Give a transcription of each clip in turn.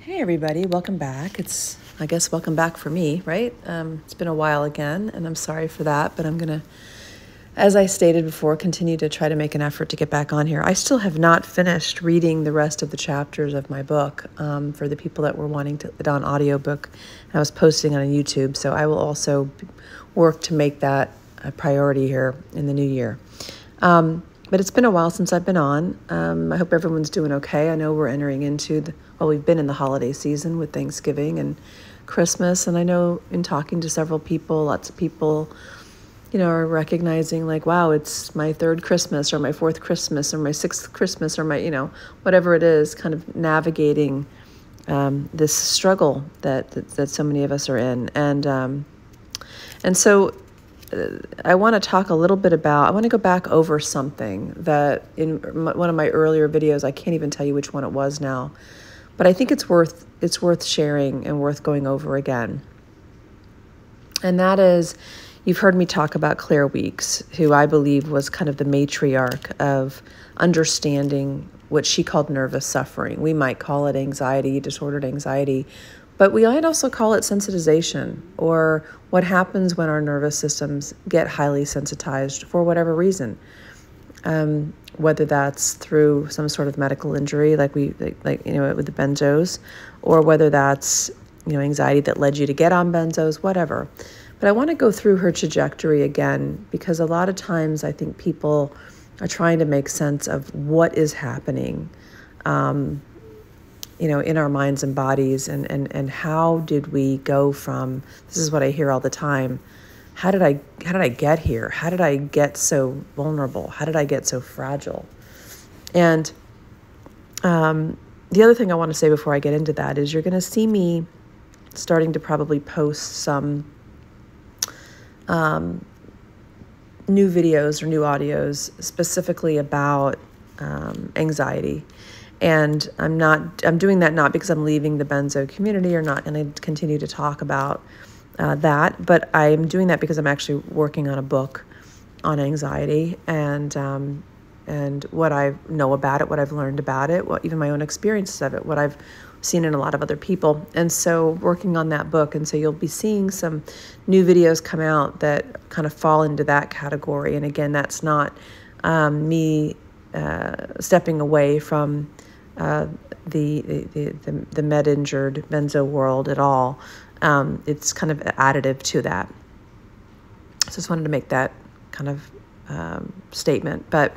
Hey everybody, welcome back. I guess welcome back for me, right? It's been a while again, and I'm sorry for that, but I'm going to, as I stated before, continue to try to make an effort to get back on here. I still have not finished reading the rest of the chapters of my book for the people that were wanting it on audiobook. I was posting on YouTube, so I will also work to make that a priority here in the new year. But it's been a while since I've been on. I hope everyone's doing okay. I know we're entering into we've been in the holiday season with Thanksgiving and Christmas. And I know in talking to several people, lots of people, are recognizing like, wow, it's my third Christmas or my fourth Christmas or my sixth Christmas or my, whatever it is, kind of navigating this struggle that so many of us are in. And so I want to talk a little bit about, I want to go back over something that in one of my earlier videos, I can't even tell you which one it was now, but I think it's worth sharing and worth going over again. And that is, you've heard me talk about CLA Weeks, who I believe was kind of the matriarch of understanding what she called nervous suffering. We might call it anxiety, disordered anxiety, but we might also call it sensitization, or what happens when our nervous systems get highly sensitized for whatever reason. Whether that's through some sort of medical injury, like with the benzos, or whether that's, anxiety that led you to get on benzos, whatever. But I want to go through her trajectory again, because a lot of times I think people are trying to make sense of what is happening, in our minds and bodies, and how did we go from, this is what I hear all the time, how did I get here? How did I get so vulnerable? How did I get so fragile? And the other thing I want to say before I get into that is you're going to see me starting to probably post some new videos or new audios specifically about anxiety. And I'm doing that not because I'm leaving the benzo community or not going to continue to talk about that, but I'm doing that because I'm actually working on a book on anxiety and what I know about it, what I've learned about it, even my own experiences of it, what I've seen in a lot of other people. And so working on that book. And so you'll be seeing some new videos come out that kind of fall into that category. And again, that's not me stepping away from the med-injured benzo world at all. It's kind of additive to that. So just wanted to make that kind of statement. But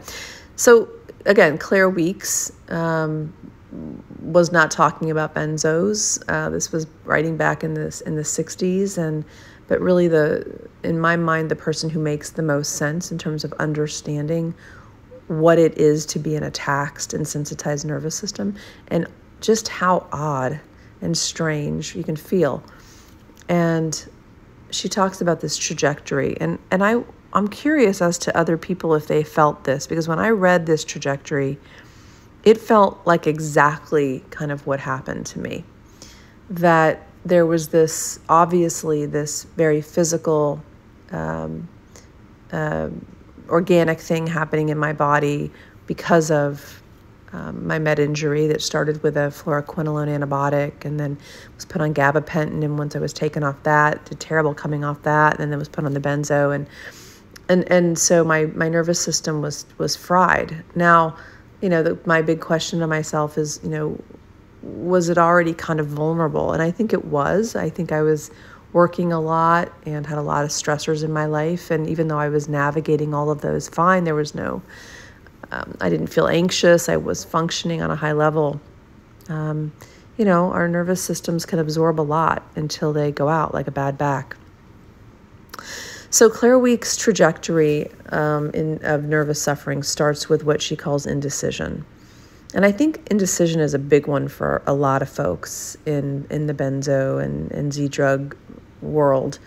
so again, CLA Weeks was not talking about benzos. This was writing back in the 60s, but really in my mind, the person who makes the most sense in terms of understanding what it is to be in a taxed and sensitized nervous system, and just how odd and strange you can feel. And she talks about this trajectory, and I'm curious as to other people if they felt this, because when I read this trajectory, it felt like exactly kind of what happened to me. That there was this, obviously, this very physical, organic thing happening in my body because of my med injury that started with a fluoroquinolone antibiotic and then was put on gabapentin. And once I was taken off that, did terrible coming off that, and then was put on the benzo. And so my nervous system was fried. Now, my big question to myself is, was it already kind of vulnerable? And I think it was. I think I was working a lot and had a lot of stressors in my life. And even though I was navigating all of those fine, there was no, I didn't feel anxious. I was functioning on a high level. Our nervous systems can absorb a lot until they go out like a bad back. So CLA Weeks' trajectory of nervous suffering starts with what she calls indecision. And I think indecision is a big one for a lot of folks in the benzo and Z-drug world,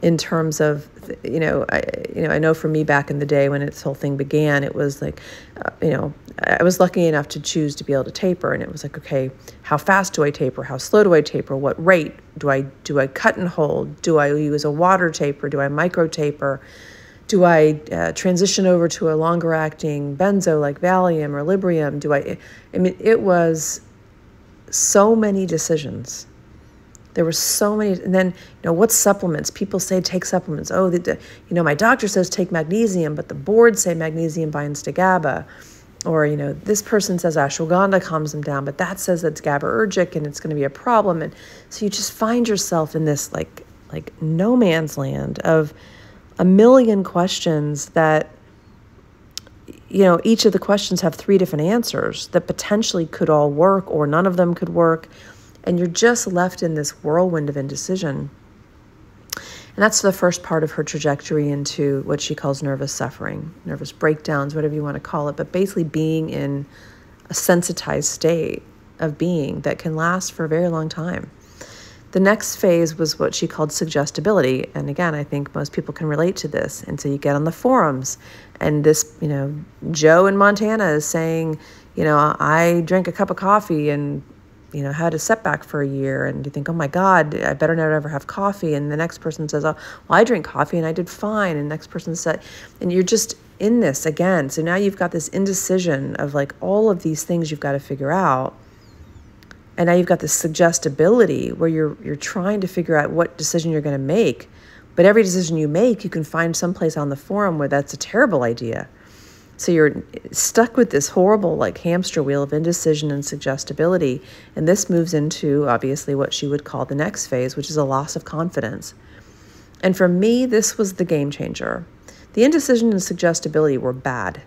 in terms of, I know for me back in the day when this whole thing began, it was like, I was lucky enough to choose to be able to taper. And it was like, okay, how fast do I taper? How slow do I taper? What rate? Do I cut and hold? Do I use a water taper? Do I micro taper? Do I transition over to a longer acting benzo like Valium or Librium? I mean, it was so many decisions. There were so many, and then, what supplements? People say take supplements. Oh, my doctor says take magnesium, but the board say magnesium binds to GABA. Or, this person says ashwagandha calms them down, but that says that's GABAergic and it's going to be a problem. And so you just find yourself in this like no man's land of a million questions that, each of the questions have 3 different answers that potentially could all work or none of them could work. And you're just left in this whirlwind of indecision. And that's the first part of her trajectory into what she calls nervous suffering, nervous breakdowns, whatever you want to call it, but basically being in a sensitized state of being that can last for a very long time. The next phase was what she called suggestibility. And again, I think most people can relate to this. And so you get on the forums and this, Joe in Montana is saying, I drank a cup of coffee and had a setback for a year, and you think, oh my God, I better never ever have coffee. And the next person says, oh, well, I drink coffee and I did fine. And the next person said, and you're just in this again. So now you've got this indecision of like all of these things you've got to figure out. And now you've got this suggestibility where you're trying to figure out what decision you're going to make. But every decision you make, you can find someplace on the forum where that's a terrible idea. So you're stuck with this horrible like hamster wheel of indecision and suggestibility. And this moves into obviously what she would call the next phase, which is a loss of confidence. And for me, this was the game changer. The indecision and suggestibility were bad.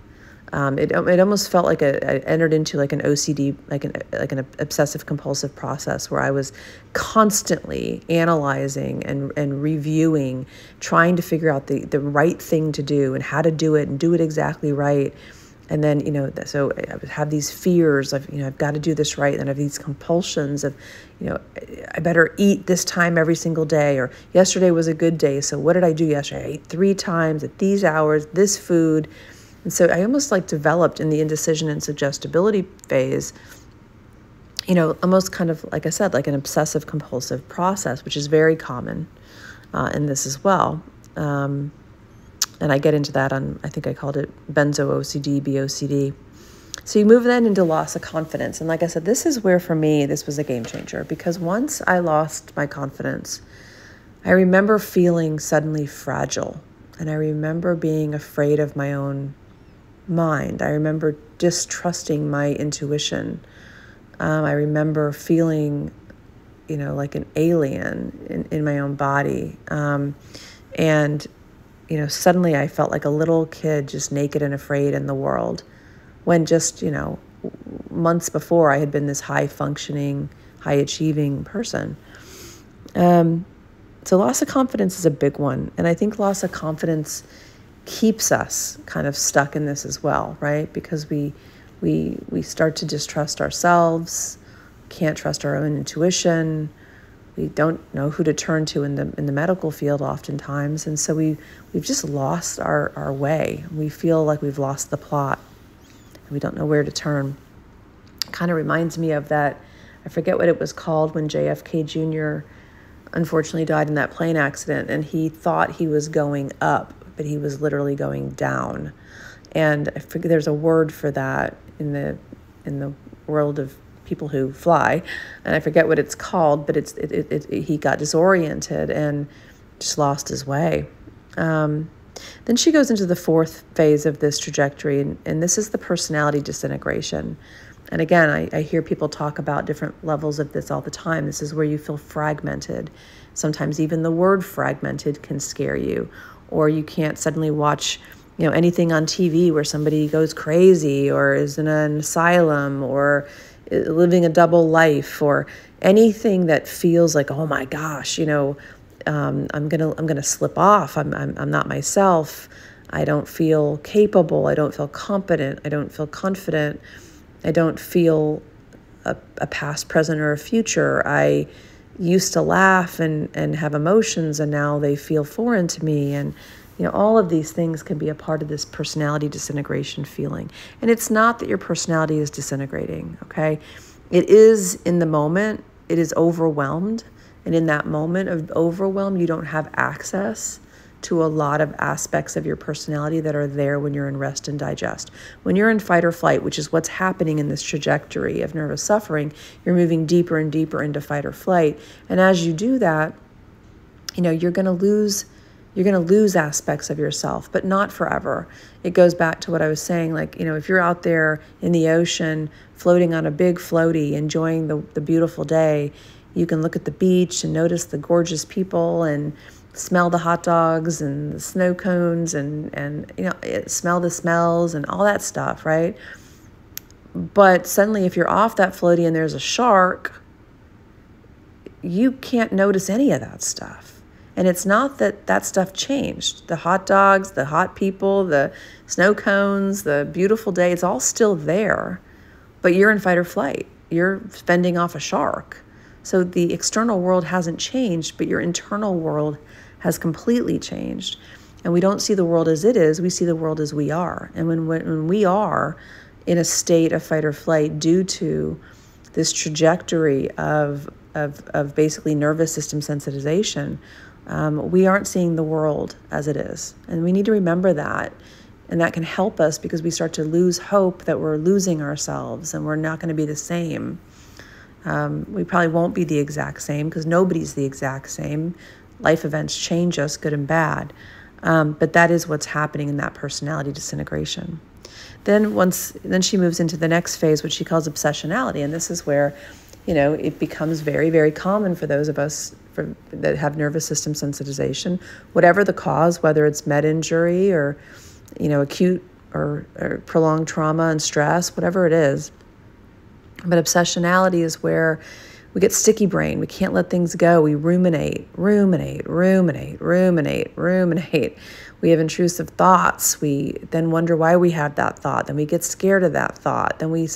It almost felt like I entered into like an OCD, like an obsessive compulsive process where I was constantly analyzing and reviewing, trying to figure out the right thing to do and how to do it and do it exactly right. And then, so I would have these fears of, I've got to do this right. And I have these compulsions of, I better eat this time every single day, or yesterday was a good day. So what did I do yesterday? I ate 3 times at these hours, this food. And so I almost like developed in the indecision and suggestibility phase, almost kind of, like I said, like an obsessive compulsive process, which is very common in this as well. And I get into that on, I think I called it benzo OCD, BOCD. So you move then into loss of confidence. And like I said, this is where for me, this was a game changer, because once I lost my confidence, I remember feeling suddenly fragile. And I remember being afraid of my own mind. I remember distrusting my intuition. I remember feeling, like an alien in my own body. And suddenly I felt like a little kid just naked and afraid in the world, when just, months before I had been this high-functioning, high-achieving person. So loss of confidence is a big one. And I think loss of confidence keeps us kind of stuck in this as well, right? Because we start to distrust ourselves, can't trust our own intuition. We don't know who to turn to in the medical field oftentimes. And so we've just lost our way. We feel like we've lost the plot. And we don't know where to turn. It kind of reminds me of that, I forget what it was called, when JFK Jr. unfortunately died in that plane accident, and he thought he was going up, but he was literally going down. And I forget, there's a word for that in the world of people who fly, and I forget what it's called, but he got disoriented and just lost his way. Then she goes into the 4th phase of this trajectory, and this is the personality disintegration. And again, I hear people talk about different levels of this all the time. This is where you feel fragmented. Sometimes even the word fragmented can scare you, or you can't suddenly watch anything on TV where somebody goes crazy or is in an asylum or living a double life, or anything that feels like, oh my gosh, I'm gonna slip off. I'm not myself. I don't feel capable. I don't feel competent. I don't feel confident. I don't feel a past, present, or a future. I used to laugh and have emotions, and now they feel foreign to me. And all of these things can be a part of this personality disintegration feeling. And it's not that your personality is disintegrating, okay? It is in the moment, it is overwhelmed. And in that moment of overwhelm, you don't have access to a lot of aspects of your personality that are there when you're in rest and digest. When you're in fight or flight, which is what's happening in this trajectory of nervous suffering, you're moving deeper and deeper into fight or flight. And as you do that, you're going to lose aspects of yourself, but not forever. It goes back to what I was saying, like, if you're out there in the ocean, floating on a big floaty, enjoying the beautiful day, you can look at the beach and notice the gorgeous people and smell the hot dogs and the snow cones and smell the smells and all that stuff, right? But suddenly if you're off that floaty and there's a shark, you can't notice any of that stuff. And it's not that stuff changed. The hot dogs, the hot people, the snow cones, the beautiful day, it's all still there. But you're in fight or flight. You're fending off a shark. So the external world hasn't changed, but your internal world has completely changed. And we don't see the world as it is, we see the world as we are. And when we are in a state of fight or flight due to this trajectory of basically nervous system sensitization, we aren't seeing the world as it is. And we need to remember that. And that can help us because we start to lose hope that we're losing ourselves and we're not going to be the same. We probably won't be the exact same because nobody's the exact same. Life events change us, good and bad. But that is what's happening in that personality disintegration. Then she moves into the next phase, which she calls obsessionality. And this is where, it becomes very, very common for those of us that have nervous system sensitization, whatever the cause, whether it's med injury or, acute or prolonged trauma and stress, whatever it is. But obsessionality is where we get sticky brain. We can't let things go. We ruminate. We have intrusive thoughts. We then wonder why we had that thought. Then we get scared of that thought. Then we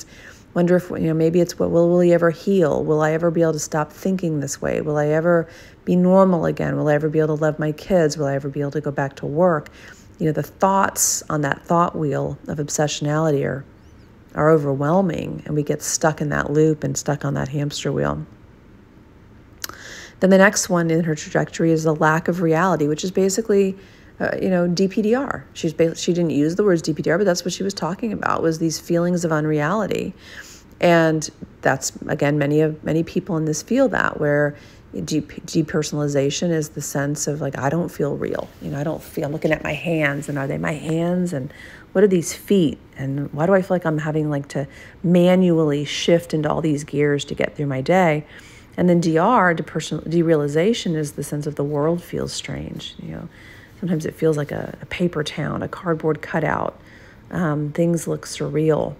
wonder if, maybe it's will we ever heal? Will I ever be able to stop thinking this way? Will I ever be normal again? Will I ever be able to love my kids? Will I ever be able to go back to work? The thoughts on that thought wheel of obsessionality are overwhelming, and we get stuck in that loop and stuck on that hamster wheel. Then the next one in her trajectory is the lack of reality, which is basically, DPDR. She didn't use the words DPDR, but that's what she was talking about, was these feelings of unreality. And that's, again, many people in this feel that, where depersonalization is the sense of like, I don't feel real. I don't feel, I'm looking at my hands, and are they my hands? And what are these feet? And why do I feel like I'm having to manually shift into all these gears to get through my day? And then derealization is the sense of the world feels strange. Sometimes it feels like a paper town, a cardboard cutout. Things look surreal.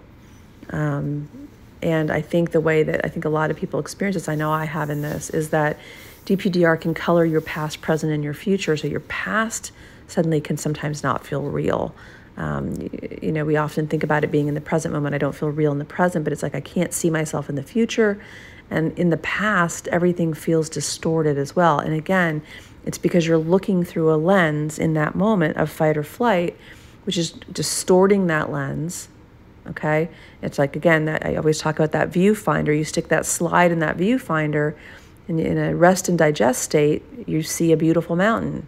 And I think the way that I think a lot of people experience this, I know I have in this, is that DPDR can color your past, present, and your future. So your past suddenly can sometimes not feel real. We often think about it being in the present moment. I don't feel real in the present, but it's like I can't see myself in the future. And in the past, everything feels distorted as well. And again, it's because you're looking through a lens in that moment of fight or flight, which is distorting that lens. Okay, it's like, again, that I always talk about that viewfinder. You stick that slide in that viewfinder, and in a rest and digest state, you see a beautiful mountain.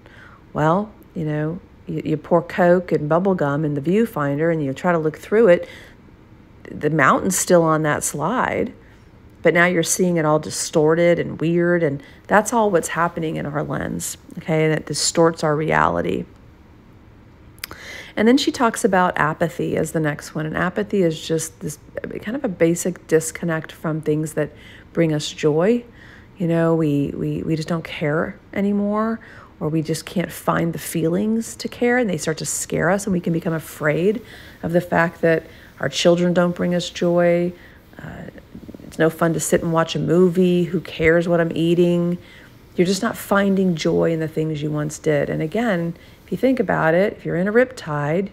Well, you pour Coke and bubble gum in the viewfinder, and you try to look through it. The mountain's still on that slide, but now you're seeing it all distorted and weird, and that's all what's happening in our lens. Okay, and it distorts our reality. And then she talks about apathy as the next one. And apathy is just this kind of a basic disconnect from things that bring us joy. We just don't care anymore, or we just can't find the feelings to care, and they start to scare us, and we can become afraid of the fact that our children don't bring us joy. It's no fun to sit and watch a movie. Who cares what I'm eating? You're just not finding joy in the things you once did. And again, if you think about it, if you're in a riptide,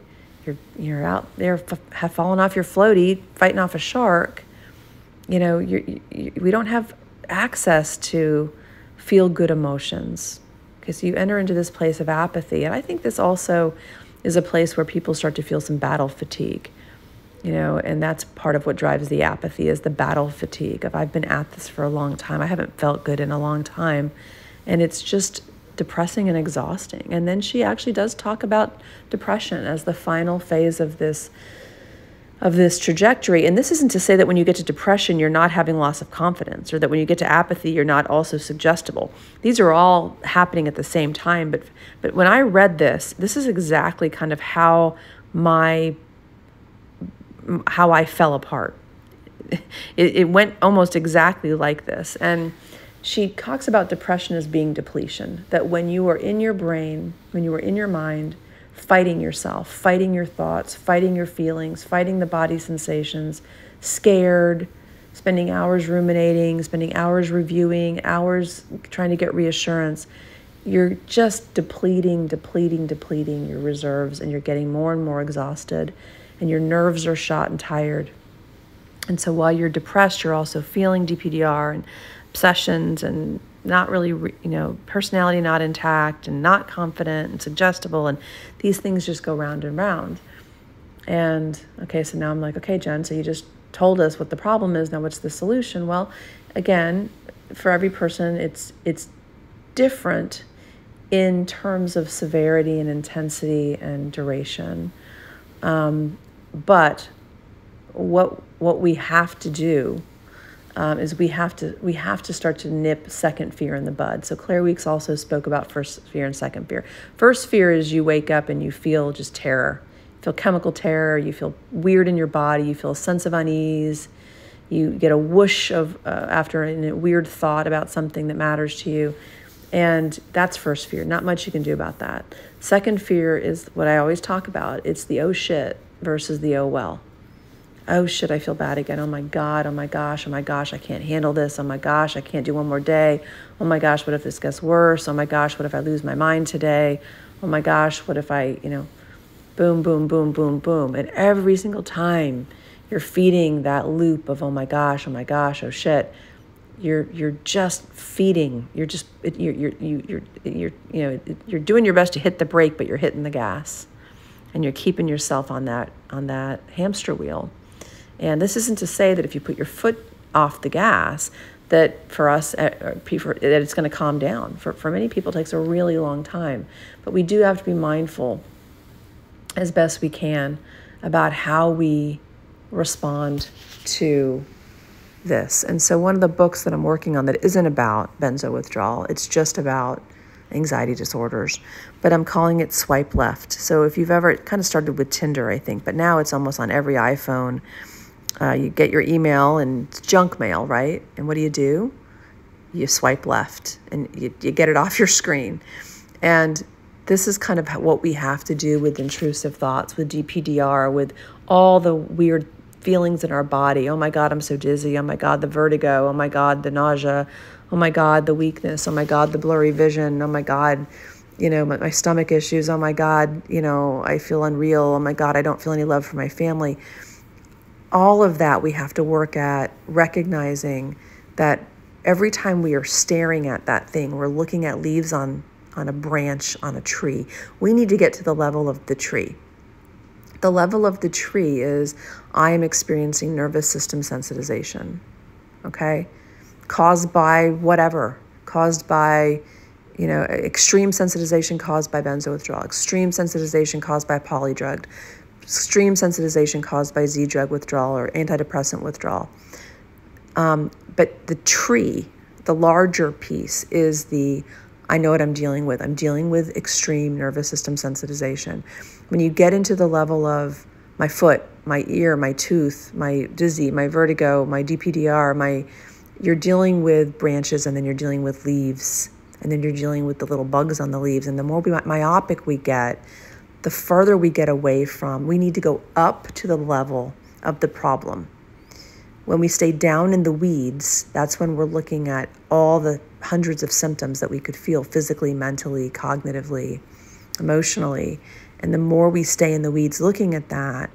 you're out there, have fallen off your floaty, fighting off a shark, we don't have access to feel good emotions. Okay, so you enter into this place of apathy. And I think this also is a place where people start to feel some battle fatigue. And that's part of what drives the apathy, is the battle fatigue of, I've been at this for a long time. I haven't felt good in a long time. And it's just depressing and exhausting. And then she actually does talk about depression as the final phase of this trajectory. And this isn't to say that when you get to depression, you're not having loss of confidence, or that when you get to apathy, you're not also suggestible. These are all happening at the same time. But when I read this is exactly kind of how I fell apart. It went almost exactly like this. And she talks about depression as being depletion, that when you are in your brain, when you are in your mind, fighting yourself, fighting your thoughts, fighting your feelings, fighting the body sensations, scared, spending hours ruminating, spending hours reviewing, hours trying to get reassurance, you're just depleting your reserves, and you're getting more and more exhausted, and your nerves are shot and tired. And so while you're depressed, you're also feeling DPDR and obsessions and not really, personality not intact and not confident and suggestible. And these things just go round and round. And okay, so now I'm like, okay, Jen, so you just told us what the problem is. Now what's the solution? Well, again, for every person, it's different in terms of severity and intensity and duration. But what we have to do is we have to start to nip second fear in the bud. So CLA Weeks also spoke about first fear and second fear. First fear is you wake up and you feel just terror. You feel chemical terror. You feel weird in your body. You feel a sense of unease. You get a whoosh of after a weird thought about something that matters to you. And that's first fear. Not much you can do about that. Second fear is what I always talk about. It's the oh shit versus the oh well. Oh shit, I feel bad again. Oh my God, oh my gosh, I can't handle this. Oh my gosh, I can't do one more day. Oh my gosh, what if this gets worse? Oh my gosh, what if I lose my mind today? Oh my gosh, what if I, boom, boom, boom, boom, boom. And every single time you're feeding that loop of oh my gosh, oh shit, you're just feeding. You're doing your best to hit the brake, but you're hitting the gas, and you're keeping yourself on that hamster wheel. And this isn't to say that if you put your foot off the gas, that for us, that it's going to calm down. For many people, it takes a really long time. But we do have to be mindful as best we can about how we respond to this. And so one of the books that I'm working on that isn't about benzo withdrawal, it's just about anxiety disorders, but I'm calling it Swipe Left. So if you've ever, it kind of started with Tinder, I think, but now it's almost on every iPhone. You get your email and it's junk mail, right? And what do? You swipe left and you get it off your screen. And this is kind of what we have to do with intrusive thoughts, with DPDR, with all the weird feelings in our body. Oh my God, I'm so dizzy. Oh my God, the vertigo. Oh my God, the nausea. Oh my God, the weakness. Oh my God, the blurry vision. Oh my God, my stomach issues. Oh my God, I feel unreal. Oh my God, I don't feel any love for my family. All of that we have to work at recognizing that every time we are staring at that thing, we're looking at leaves on a branch on a tree. We need to get to the level of the tree. The level of the tree is I am experiencing nervous system sensitization, okay? Caused by whatever, caused by, extreme sensitization caused by benzo withdrawal, extreme sensitization caused by polydrug, extreme sensitization caused by Z drug withdrawal or antidepressant withdrawal. But the tree, the larger piece is I know what I'm dealing with. I'm dealing with extreme nervous system sensitization. When you get into the level of my foot, my ear, my tooth, my dizzy, my vertigo, my DPDR, you're dealing with branches, and then you're dealing with leaves, and then you're dealing with the little bugs on the leaves. And the more myopic we get, the further we get away from, we need to go up to the level of the problem. When we stay down in the weeds, that's when we're looking at all the hundreds of symptoms that we could feel physically, mentally, cognitively, emotionally. And the more we stay in the weeds looking at that,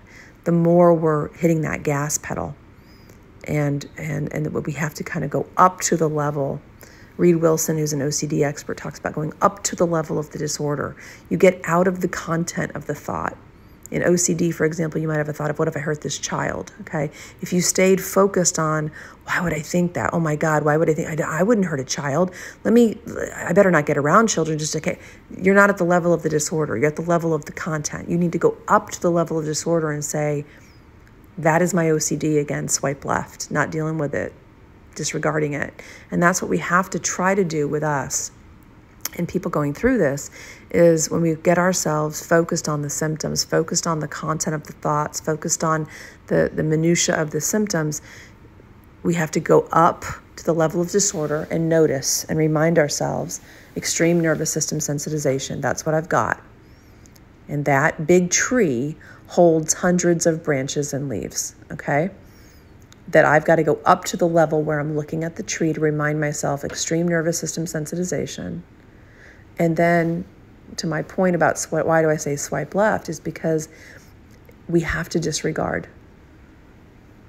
the more we're hitting that gas pedal. And we have to kind of go up to the level. Reed Wilson, who's an OCD expert, talks about going up to the level of the disorder. You get out of the content of the thought In OCD, for example, you might have a thought of, what if I hurt this child? Okay. If you stayed focused on, why would I think that? Oh my God, why would I think I wouldn't hurt a child? I better not get around children. Okay. You're not at the level of the disorder. You're at the level of the content. You need to go up to the level of disorder and say, that is my OCD again, swipe left, not dealing with it, disregarding it. And that's what we have to try to do with us and people going through this, is when we get ourselves focused on the symptoms, focused on the content of the thoughts, focused on the minutia of the symptoms, we have to go up to the level of disorder and notice and remind ourselves, extreme nervous system sensitization, that's what I've got. And that big tree holds hundreds of branches and leaves, okay? That I've got to go up to the level where I'm looking at the tree to remind myself, extreme nervous system sensitization. And then to my point about why do I say swipe left, is because we have to disregard.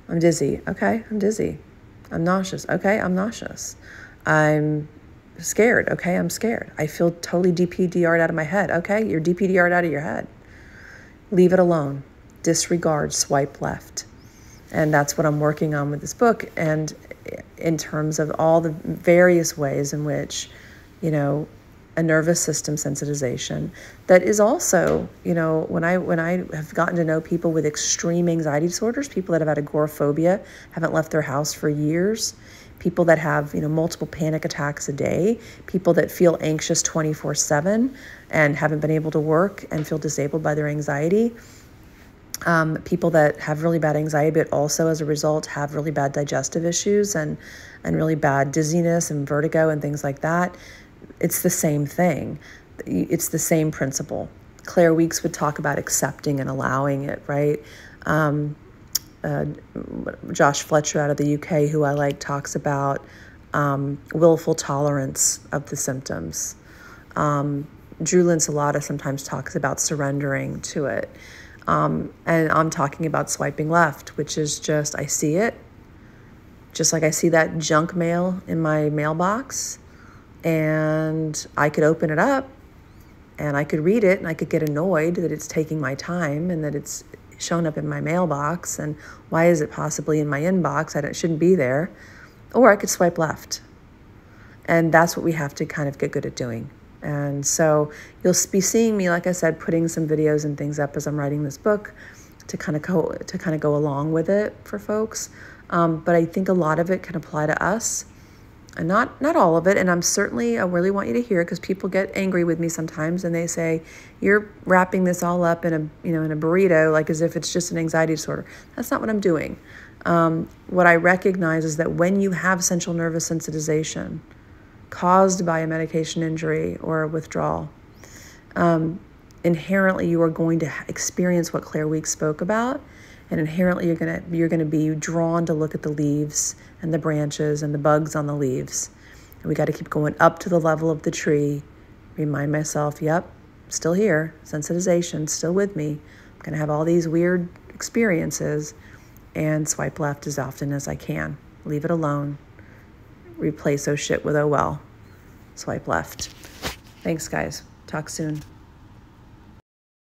I'm dizzy. Okay, I'm dizzy. I'm nauseous. Okay, I'm nauseous. I'm scared. Okay, I'm scared. I feel totally DPDR'd out of my head. Okay, you're DPDR'd out of your head. Leave it alone. Disregard, swipe left. And that's what I'm working on with this book. And in terms of all the various ways in which, a nervous system sensitization that is also, when I have gotten to know people with extreme anxiety disorders, people that have had agoraphobia, haven't left their house for years, people that have, multiple panic attacks a day, people that feel anxious 24/7 and haven't been able to work and feel disabled by their anxiety, people that have really bad anxiety, but also as a result have really bad digestive issues and really bad dizziness and vertigo and things like that. It's the same thing. It's the same principle. CLA Weeks would talk about accepting and allowing it, right? Josh Fletcher out of the UK, who I like, talks about willful tolerance of the symptoms. Drew Linsalata sometimes talks about surrendering to it. And I'm talking about swiping left, which is just, I see it, just like I see that junk mail in my mailbox, and I could open it up and I could read it and I could get annoyed that it's taking my time and that it's shown up in my mailbox and why is it possibly in my inbox? It shouldn't be there. Or I could swipe left. And that's what we have to kind of get good at doing. And so you'll be seeing me, like I said, putting some videos and things up as I'm writing this book to kind of go along with it for folks. But I think a lot of it can apply to us. And not all of it, and I really want you to hear it, because people get angry with me sometimes and they say, you're wrapping this all up in a burrito, like as if it's just an anxiety disorder. That's not what I'm doing. What I recognize is that when you have central nervous sensitization caused by a medication injury or a withdrawal, inherently you are going to experience what CLA Weeks spoke about. And inherently, you're gonna be drawn to look at the leaves and the branches and the bugs on the leaves. And we got to keep going up to the level of the tree. Remind myself, yep, still here. Sensitization, still with me. I'm gonna have all these weird experiences, and swipe left as often as I can. Leave it alone. Replace oh shit with oh well. Swipe left. Thanks, guys. Talk soon.